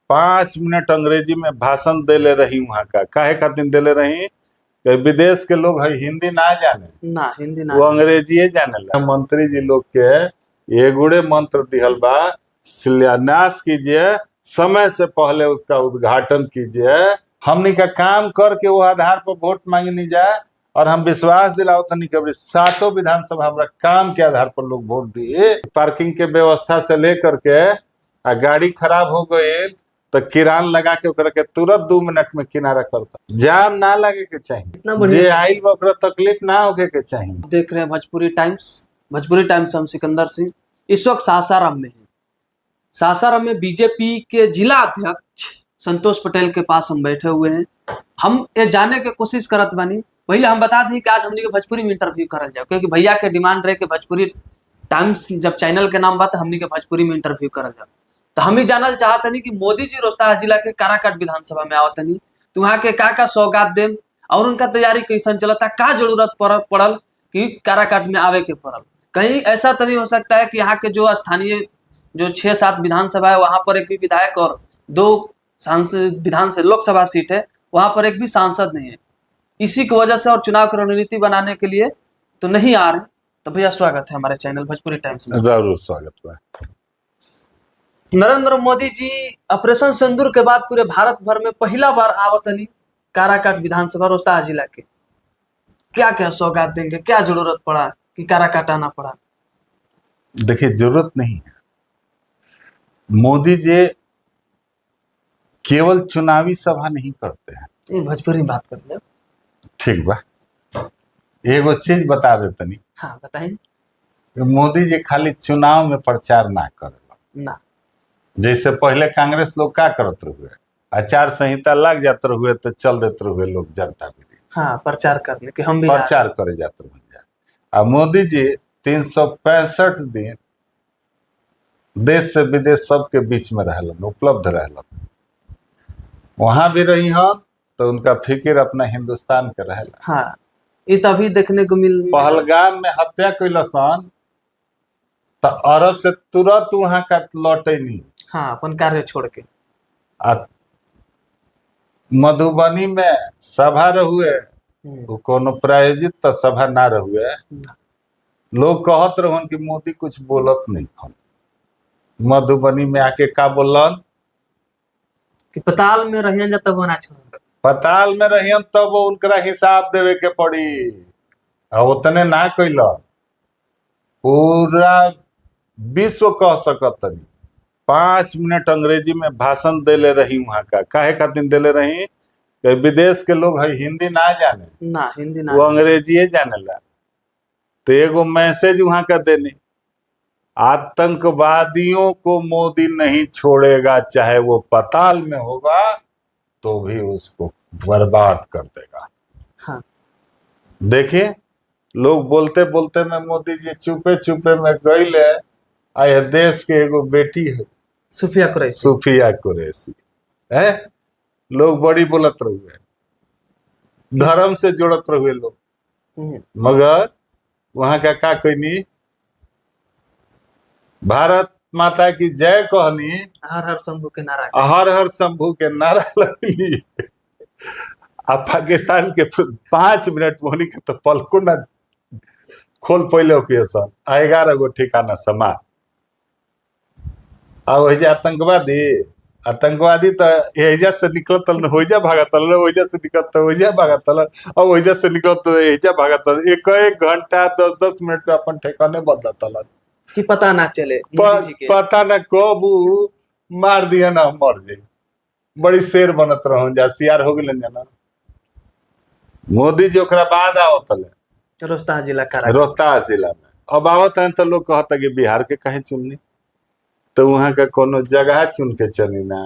5 minute अंग्रेजी में भाषण देले रही वहां का काहे खातिर देले रही कि विदेश के लोग है हिंदी ना जाने ना हिंदी ना वो अंग्रेजी जाने मंत्री जी लोग के एगुड़े मंत्र दिहल बा शिलान्यास कीजिए समय से पहले उसका उद्घाटन कीजिए हमनी का काम करके वो आधार पर वोट मांगे नहीं जाए और हम विश्वास दिलाओ तनी कभी 7 विधानसभा हमरा काम के आधार पर लोग वोट दिए। पार्किंग के व्यवस्था से लेकर के गाड़ी खराब हो गई तो किरान लगा के ओकरा के तुरंत 2 मिनट में किनारा करता जाम ना लगे के चाहिए जे आइल ओकरा तकलीफ ना होके के चाहिए। देख रहे हैं भोजपुरी टाइम्स हम सिकंदर सिंह इस वक्त सासाराम में है। सासाराम में बीजेपी के जिला अध्यक्ष संतोष पटेल के पास हम बैठे हुए हैं। हम ये जानने की कोशिश करत बानी पहले हम बता दी कि आज हमने के भोजपुरी में इंटरव्यू करल जाए क्योंकि भैया के डिमांड रहे कि भोजपुरी टाइम्स जब चैनल के नाम बात हमने के भोजपुरी में इंटरव्यू करल जाए तो हम ही जानल चाहतनी कि मोदी जी रोहतास जिला के काराकाट विधानसभा में आवतनी तो वहाँ के का सौगात देम और उनका तैयारी कैसन चलता का जरूरत पड़ल कि काराकाट में आवे के पड़ल। कहीं ऐसा तो नहीं हो सकता है कि यहाँ के जो स्थानीय जो 6-7 विधानसभा है वहां पर एक भी विधायक और 2 सांसद विधान से लोकसभा सीट है वहां पर एक भी सांसद नहीं है। इसी की वजह से और चुनाव की रणनीति बनाने के लिए तो नहीं आ रहे। तो भैया स्वागत है हमारे चैनल भोजपुरी टाइम्स में। जरूर स्वागत हुआ। नरेंद्र मोदी जी ऑपरेशन सिंदूर के बाद पूरे भारत भर में पहला बार आवतनी काराकाट विधानसभा रोहतास जिला के क्या क्या सौगात देंगे क्या जरूरत पड़ा कि काराकाट आना पड़ा? देखिए जरूरत नहीं है। मोदी जी केवल चुनावी सभा नहीं करते हैं। भोजपुरी बात कर ले ठीक बा एगो चीज बता दे तनी। हाँ बताइए। मोदी जी खाली चुनाव में प्रचार ना करेला ना जैसे पहले कांग्रेस लोग क्या करत रहे आचार संहिता लग जाते रहे तो चल देते रहे लोग जनता भी हाँ प्रचार करने के हम भी प्रचार करे जाते रहे। अब मोदी जी 365 दिन देश से विदेश सबके बीच में रहलन उपलब्ध रहलन वहां भी रही हम तो उनका फिक्र अपना हिंदुस्तान के रहेला। हाँ ये तभी देखने को मिल पहलगाम में हत्या कैलसन तो अरब से तुरंत वहां का लौटे नहीं। हाँ अपन कार्य छोड़ के मधुबनी में सभा रहुए कोनो प्रायोजित तो सभा ना रहुए लोग कहत रहन कि मोदी कुछ बोलत नहीं हम मधुबनी में आके का बोलन कि पताल में रहियन जब तक होना चाहिए पताल में रहियन तब वो उनकरा हिसाब देवे के पड़ी उतने ना कैल पूरा विश्व कह सकत 5 मिनट अंग्रेजी में भाषण देले रही वहां का काहे खातिर देले रही कि विदेश के लोग है हिंदी ना जाने ना हिंदी ना वो अंग्रेजी जानेला तो एगो मैसेज वहां का देने आतंकवादियों को मोदी नहीं छोड़ेगा चाहे वो पताल में होगा तो भी उसको बर्बाद कर देगा। हाँ देखिए लोग बोलते बोलते में मोदी जी चुपे चुपे में गईले आए देश के एगो बेटी है सुफिया कुरैशी है लोग बड़ी बोलत रहुए धर्म से जोड़त रहुए लोग मगर वहां का कोई नहीं भारत माता की जय कहनी हर हर शंभू के नारा लगली अब पाकिस्तान के 5 मिनट मोनी के तो पलको ना खोल पहले के सन 11 गो ठिकाना समा आतंकवादी तो एजा से निकलत होइजा भागत ओइजा से निकलत ओइजा भागत और ओइजा से निकलत एजा भागत एक घंटा 10 मिनट में अपन ठिकाने बदलत कि पता ना चले पता ना कब मार दिया ना मर जाए बड़ी शेर बनत रहो जा सियार हो गए ना मोदी जी ओकरा बाद आवत रोहतास जिला में अब आवत है तो लोग कहता कि बिहार के कहे चुननी तो वहां का कोनो जगह चुन के चली ना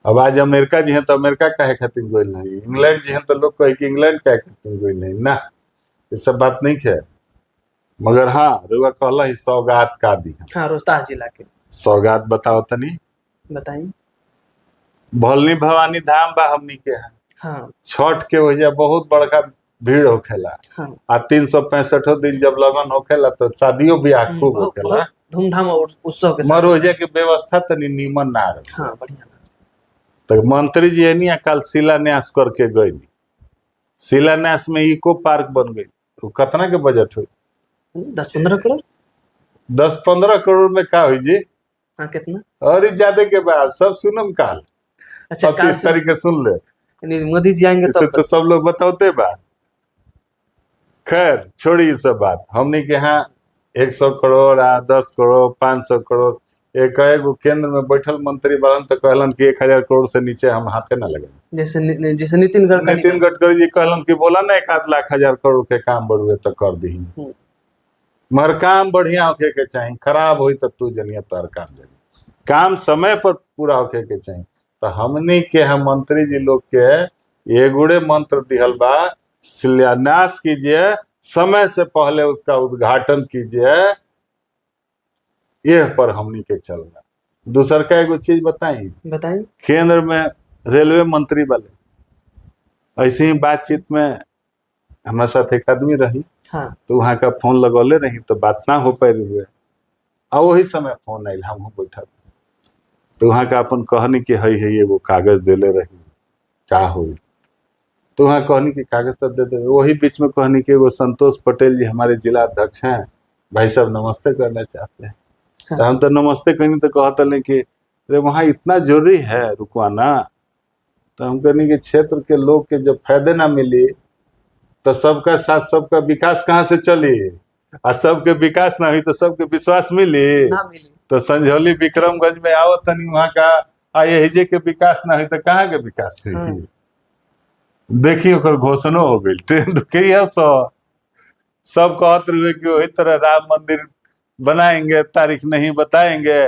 अब आज अमेरिका जी हैं तो अमेरिका कहे खातिर गोल नहीं इंग्लैंड जी हैं तो लोग कहे कि इंग्लैंड कहे खातिर गोल नहीं ना ये सब बात नहीं है मगर हाँ रुआ कहला ही सौगात का दी हाँ रोहतास जिला के सौगात बताओ तनी बताइए। भोलनी भवानी धाम बा हमनी के है हाँ छठ के वजह बहुत बड़का भीड़ होखेला हाँ आ 365 दिन जब लगन होखेला तो शादियों ब्याह खूब होखेला धूमधाम और उत्सव के साथ। मरोजे के व्यवस्था तनी नीमन ना रहे। हाँ बढ़िया। तो मंत्री जी है नहीं कल शिलान्यास करके गई। शिलान्यास में इको पार्क बन गई। तो कितना के बजट हुई? 10-15 करोड़। 10-15 करोड़ में का हुई जी? हाँ कितना? और ज्यादा के बाद सब सुनम काल। अच्छा अब किस तरीके सुन ले, यानी मोदी जी आएंगे इसे तब तो सब लोग बताते बात। खैर छोड़ी ये सब बात। हमने के यहाँ 100 करोड़ 10 करोड़ 500 करोड़ एक केंद्र में बैठल मंत्री बालन तो कहलन कि 1000 करोड़ से नीचे हम हाथे ना लगे। जैसे नितिन गडकरी जी कहलन कि बोला ना 1 लाख 1000 करोड़ के काम बढ़ुए तो कर दी। मगर काम बढ़िया होके के चाहिए, खराब हुई तो तू जनिया तोर काम जनिया, काम समय पर पूरा होके के चाहिए। तो हमने के हम मंत्री जी लोग के एगुड़े मंत्र दिहल बा, शिलान्यास कीजिए, समय से पहले उसका उद्घाटन कीजिए। ये पर हमनी के चलना। दूसर का एगो चीज बताई, केंद्र में रेलवे मंत्री वाले ऐसे ही बातचीत में हमारे साथ एक आदमी रही। हाँ। तो वहां का फोन लगौले रही तो बात ना हो पाई हुए। और वही समय फोन आयल, हम बैठा तो वहां का अपन कहनी कि है एगो कागज देले रही का हो। तो वहां कहनी कि कागज तो दे दे। वही बीच में कहनी कि एगो संतोष पटेल जी हमारे जिला अध्यक्ष हैं, भाई साहब नमस्ते करना चाहते हैं। हाँ। तो हम तो नमस्ते कहनी तो कहते नहीं कि अरे वहाँ इतना जरूरी है रुकवाना। तो हम कहनी कि क्षेत्र के लोग के जब फायदे ना मिली तो सबका साथ सबका विकास कहाँ से चली, और सबके विकास ना हुई तो सबके विश्वास मिली ना मिली। तो संझौली विक्रमगंज में आओ तनी वहां का यही के विकास ना हुई तो कहाँ के विकास हुई। देखिए ओकर घोषणा हो गई, ट्रेन दुखी है। सब कहते हुए कि वही तरह राम मंदिर बनाएंगे, तारीख नहीं बताएंगे,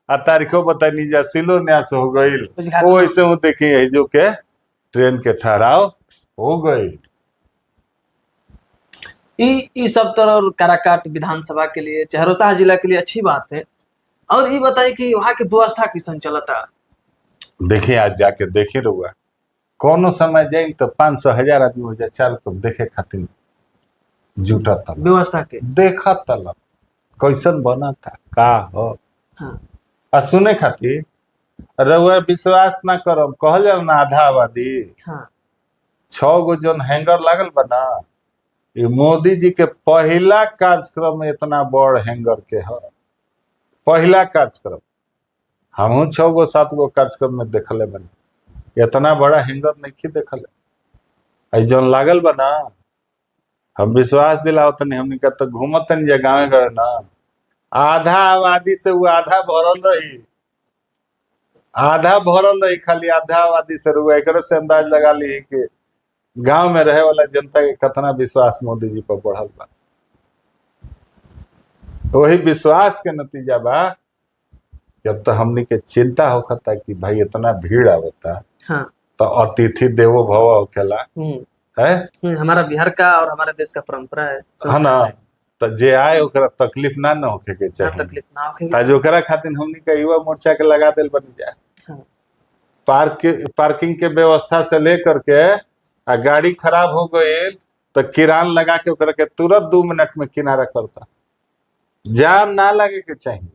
और तारीखों बतानी जा शिलान्यास हो गई। वो ऐसे वो देखिए जो के ट्रेन के ठहराव हो गई। ये सब तरह काराकाट विधानसभा के लिए, चहरोता जिला के लिए अच्छी बात है। और ये बताइए कि वहाँ की व्यवस्था कैसन चलता? देखिए आज जाके देखे रहुआ, कोनो समय जाए तो 500-1000 आदमी हो जाए, चारों तरफ देखे खातिर जुटा था व्यवस्था के देखा तला कैसन बना था का हो। हाँ। आ सुने खातिर रहुआ विश्वास ना करम, कहल जाओ ना आधा आबादी। हाँ। 6 गो जन हैंगर लागल बना, ये मोदी जी के पहला कार्यक्रम में इतना बड़ हैंगर के है, पहला कार्यक्रम। हम 6 गो 7 गो कार्यक्रम में देखले बनी, इतना बड़ा हैंगर नहीं देखले। जौन लागल बना हम विश्वास दिलाओ तनी, हमनी का तो घूमत तनी जा गाँव गए ना, आधा आबादी से वो आधा भरल रही, आधा भरल रही, खाली आधा आबादी से रुआ। एक से अंदाज लगा ली कि गांव में रहे वाला जनता के कितना विश्वास मोदी जी पर बढ़ल बा। वही विश्वास के नतीजा बा जब तो हमनी के चिंता होता कि भाई इतना भीड़ आवता। हाँ। तो अतिथि देवो भव होखेला है। हमारा बिहार का और हमारे देश का परंपरा है ना। तो जे आए ओकरा तकलीफ ना होके के चाहिए, तकलीफ ना होके ताज ओकरा खातिर हमनी का युवा मोर्चा के लगा देल बन जाए। हाँ। पार्किंग के व्यवस्था से लेकर के आ गाड़ी खराब हो गई तो किरान लगा के ओकरा के तुरंत 2 मिनट में किनारा करता, जाम ना लगे के चाहिए।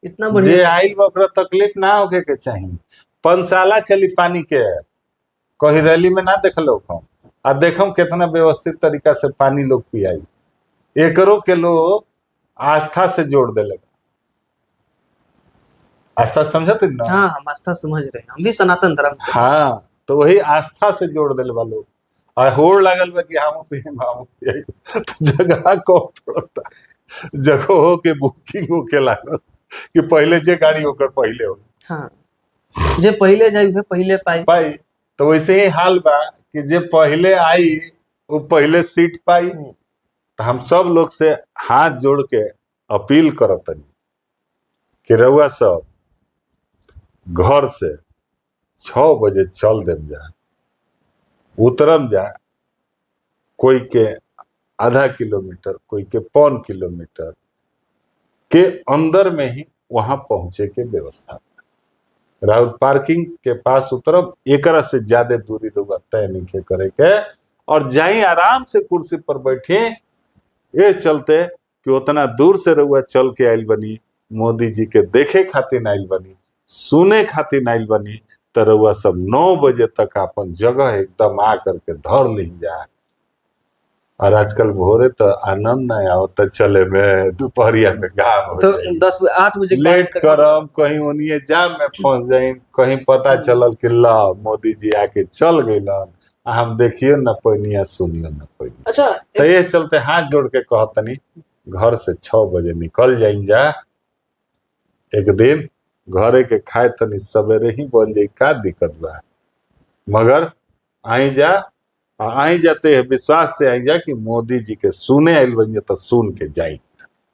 इतना बढ़िया जे आइल ओकरा तकलीफ ना होके के चाहिए। पंसाला चली पानी के, कहीं रैली में ना देखलो आ देखम कितना व्यवस्थित तरीका से पानी लोग पियाई। एकरों के लोग आस्था से जोड़ देले। आस्था समझते ना? हाँ हम आस्था समझ रहे हैं, हम भी सनातन धर्म से। हाँ तो वही आस्था से जोड़ दिल बा लोग। और होड़ लागल बा कि हम पिए जगह कौन पड़ता, जगह हो के बुकिंग हो के लागल कि पहले जे गाड़ी होकर पहले हो। हाँ। जे पहले जाई वे पहले पाई। तो वैसे ही हाल बा कि जे पहले आई वो पहले सीट पाई। तो हम सब लोग से हाथ जोड़ के अपील करतनी कि रउआ सब घर से 6 बजे चल देम जा, उतरम जा, कोई के आधा किलोमीटर, कोई के 1.25 किलोमीटर के अंदर में ही वहां पहुंचे के व्यवस्था। राउत पार्किंग के पास उतरम, एकरा से ज्यादा दूरी रउआ तय नहीं करे के, और जाई आराम से कुर्सी पर बैठे। ये चलते कि उतना दूर से रउआ चल के आयल बनी, मोदी जी के देखे खातिर आइल बनी, सुने खातिर आइल बनी, तो रउआ सब 9 बजे तक अपन जगह एकदम आ करके धर ली जा। और आजकल भोरे तो आनंद नहीं आवता चले में, दोपहरिया में गाँव हो तो जाई। 8 बजे के बाद लेट करम, कहीं ओनिए जाम में फंस जाई, कहीं पता चलल कि ला मोदी जी आके चल गइलन, हम देखियो न पैनिया, सुनियो न पैनिया। अच्छा तो ये चलते हाथ जोड़ के कहतनी, घर से 6 बजे निकल जाइन जा। एक दिन घरे के खाए तनी सवेरे ही बन जाई, का दिक्कत बा। मगर आई जा, आई जाते विश्वास से आई जा कि मोदी जी के सुने आइल बन तो सुन के जाई।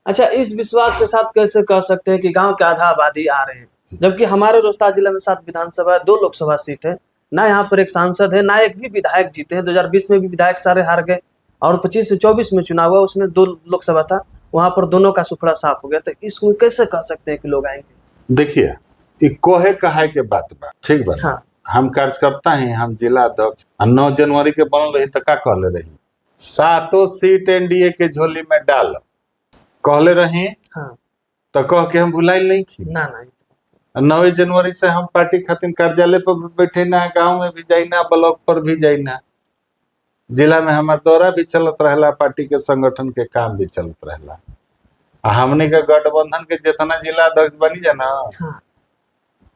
अच्छा, इस विश्वास के साथ कैसे कह सकते हैं कि गांव के आधा आबादी आ रहे हैं, जबकि हमारे रोहतास जिला में 7 विधानसभा, 2 लोकसभा सीट है, ना यहाँ पर एक सांसद है, ना एक भी विधायक जीते हैं। 2020 में भी विधायक सारे हार गए, और 25 से 24 में चुनाव हुआ, उसमें 2 लोकसभा था, वहां पर दोनों का सुपड़ा साफ हो गया। तो इसको कैसे कह सकते हैं कि लोग आएंगे? देखिए, ये कोहे कहे के बात बा, ठीक बा। हाँ। हम कार्यकर्ता हैं, हम जिला अध्यक्ष, 9 जनवरी के बनल रही तो का कहले रही, 7 सीट एनडीए के झोली में डाल कहले रही। हाँ। तो कह के हम भुलाइल नहीं की ना 9 जनवरी से हम पार्टी खातिर कार्यालय पर भी बैठे ना, गांव में भी जाइना, ब्लॉक पर भी जाइना, जिला में हमारा दौरा भी चलत रहला, पार्टी के संगठन के काम भी चलत रहला। हमने के गठबंधन के जितना जिला अध्यक्ष बनी जा ना, हाँ।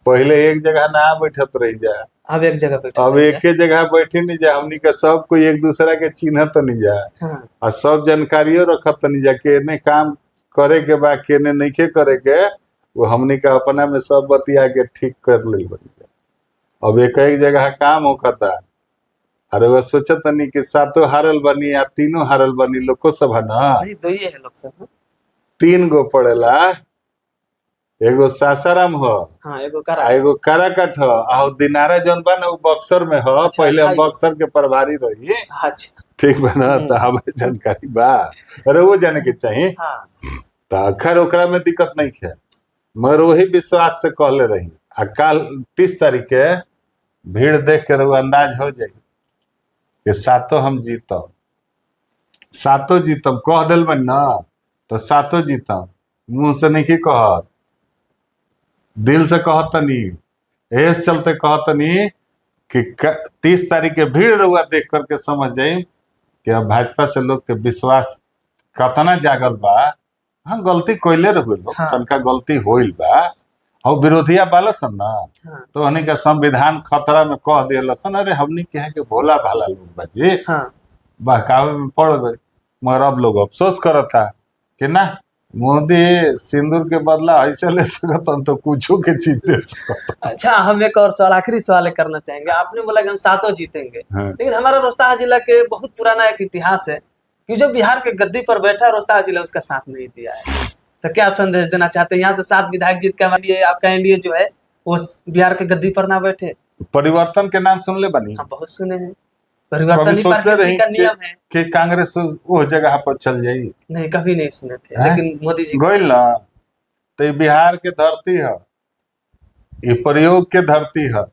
पहले एक जगह ना बैठत रही जा, अब एक जगह बैठे, अब एक जगह बैठे नहीं जा। हमनी का सब कोई एक दूसरा के चिन्हत नहीं जा, हाँ। और सब जानकारियों रखत नहीं जा, केने काम करे के बा, केने नहीं के करे के, वो हमनी का अपना में सब बतिया के ठीक कर ले बनी जा। अब एक जगह काम होता, अरे वो सोचत नहीं कि 7 हारल बनी या 3 हारल बनी, लोकसभा ना नहीं, 2 ही है लोकसभा। 3 गो पड़ेला, एगो सासाराम हो, हाँ, एगो करा, एगो काराकाट हो, और दिनारा जौन बा ना वो बक्सर में हो। अच्छा, पहले हम अच्छा। बक्सर के प्रभारी रही, अच्छा। ठीक बा ना, तो हमें जानकारी बा, अरे वो जाने के चाहिए। हाँ। तो खैर ओकरा में दिक्कत नहीं है, मगर वही विश्वास से कहले रही। आ कल 30 तारीख के भीड़ देख के रहो अंदाज हो जाए कि 7 हम जीतम, 7 जीतम कह दिल बन ना, तो 7 जीतम। मुंह से नहीं कहत, दिल से कहतनी, ऐसे चलते कहतनी कि 30 तारीख के भीड़ रहुआ देख करके समझ जाई कि अब भाजपा से लोग के विश्वास कतना जागल बा। हाँ, गलती कोइले रहुए लोग, हाँ। तनका गलती होइल बा, और विरोधिया बाला सन ना, हाँ। तो हमनी का संविधान खतरा में कह दिया सन। अरे हमनी के है कि भोला भाला लोग बाजी, हाँ। बहकावे में पड़ गए। मगर अब लोग अफसोस करता कि ना, मोदी सिंदूर के बदला ऐसे ले सकता तो कुछो के चीज दे सकता। अच्छा, हम एक और सवाल, आखिरी सवाल करना चाहेंगे। आपने बोला कि हम 7 जीतेंगे, हाँ। लेकिन हमारा रोहतास जिला के बहुत पुराना एक इतिहास है कि जो बिहार के गद्दी पर बैठा, रोहतास जिला उसका साथ नहीं दिया है। तो क्या संदेश देना चाहते हैं? यहाँ से 7 विधायक जीत के हमारे आपका एनडीए जो है वो बिहार के गद्दी पर ना बैठे। परिवर्तन के नाम सुन ले बनी, हाँ, बहुत सुने हैं। परिवर्तन कभी ही सोचले पार्टी रही का नियम है। कि कांग्रेस उस जगह पर चल जाई? नहीं, कभी नहीं सुने थे, हैं? लेकिन मोदी जी गोइल ना, तो ये बिहार के धरती है, ये प्रयोग के धरती है,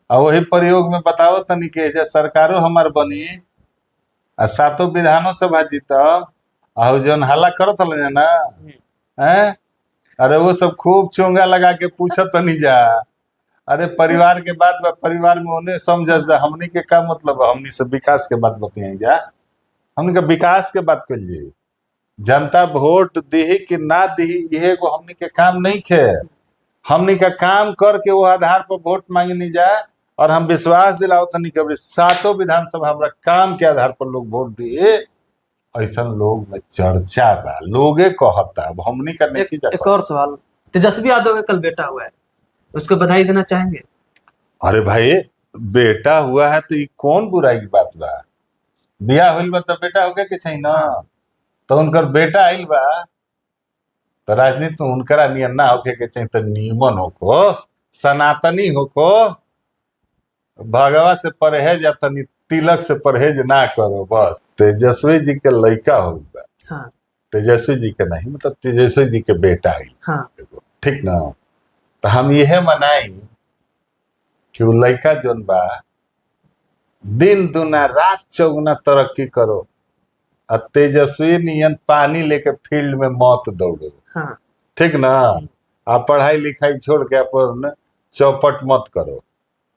और वही प्रयोग में बताओ तनी के जे सरकारों हमार बनी, आ 7 विधानों सभा जीता, और जौन हल्ला करत हल ना, हैं, अरे वो सब खूब चोंगा लगा के पूछत नहीं जा। अरे परिवार के बात बा, परिवार में उन्हें समझ जा, हमनी के का मतलब है, हमनी से विकास के बात बतियाई जा, हमनी का विकास के बात करिए। जनता वोट दी कि ना दी, ये को हमनी के काम नहीं खे। हमनी का काम करके वो आधार पर वोट मांगे नहीं जाए, और हम विश्वास दिलाओ तनी कभी 7 विधानसभा हमरा काम के आधार पर लोग वोट दिए। ऐसा लोग में चर्चा बा, लोगे कहता, अब हमनी का नहीं जा। एक और सवाल, तेजस्वी यादव का कल बेटा हुआ है, उसको बधाई देना चाहेंगे? अरे भाई, बेटा हुआ है तो ये कौन बुराई की बात बा, बियाह होइल बा तो बेटा होके के चाहिए ना। तो उनकर बेटा आइल बा, तो राजनीति में उनकरा नियन ना होके के चाहिए, तो नियमन होको, सनातनी होको, भगवा से परहेज या तनी तिलक से परहेज ना करो बस। तेजस्वी जी के लड़का हो बा, हाँ। तेजस्वी जी के नहीं, मतलब तेजस्वी जी के बेटा आइल, हाँ। ठीक ना। तो हम यह मनाई कि वो लड़का जोन बा दिन दुना रात चौगुना तरक्की करो, और तेजस्वी नियन पानी लेके फील्ड में मौत दौड़ो। हाँ। ठीक ना। आप पढ़ाई लिखाई छोड़ के अपन चौपट मत करो।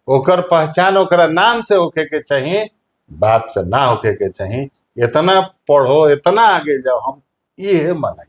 ओकर पहचान ओकरा नाम से होके के चाहिए, बाप से ना होके के चाहिए। इतना पढ़ो, इतना आगे जाओ, हम ये माने।